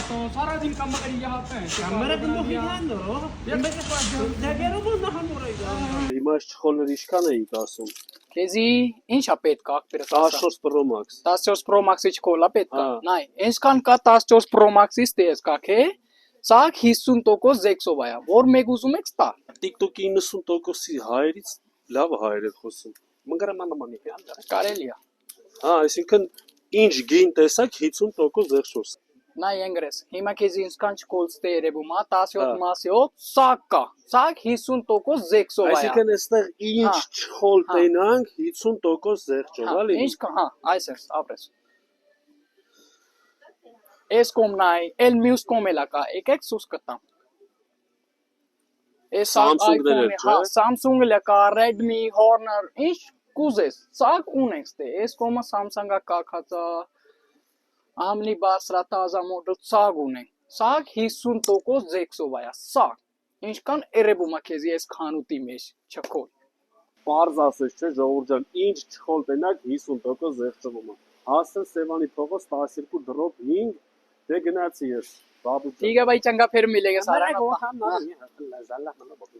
तो सारा दिन काम करी जाते हैं Camera din mo higando. Դերերով նահան որայա։ Հիմա չխոլներ ինչքան էիք ասում։ Քեզի ինչ է պետք ակբերս 14 Pro Max։ 14 Pro Max-ի չկոլա պետք է։ Հա։ Նայ, ինչքան կա 14 Pro Max-ից տես կաք է։ Սա 50% Zexov է, որ մեկ ուզում եք տա։ TikTok-ի 90%-ի հայերից լավ հայեր են խոսում։ Մգրամանամանի հա։ Կարելի է։ Հա, այսինքն ինչ գին տեսակ 50% Zexos։ Նայ ընգրես, հիմա քեզի ինչքան չկոլստե երևում է 17 մասիով, սա կա։ Սա 50% Zexov է։ Այսինքն այստեղ ինչ չխոլ տենանք 50% Zexos, էլի։ Ինչ կա, հա, այսպես, ապրես։ Էս կոմնայ, էլ մյուս կոմելա կա, եկեք սուս կտամ։ Էս Samsung-ներ էլ, հա, Samsung-ը կա, Redmi, Honor, ինչ կուզես, սակ ունենք ստե, էս կոմը Samsung-ը կակած է, ամլի բասրատազա մոդել սակ ունենք, սակ 50% Zexov է, սակ, ինչքան երևում է քեզի էս քանուտի մեջ, չքոլ։ Պարզ ասես չէ, ժողովուրդ ջան, ինչ չխոլ տենակ 50% Zexos-ում է։ Հասել Սևանի փողոց 12 դրոպ 5 դե գնացի ես։ Բաբու։ Դիգա բայ ճանգա ֆերմի լեգես Արա արանա։ գոհան նարի հա լազալա մնա բոկի։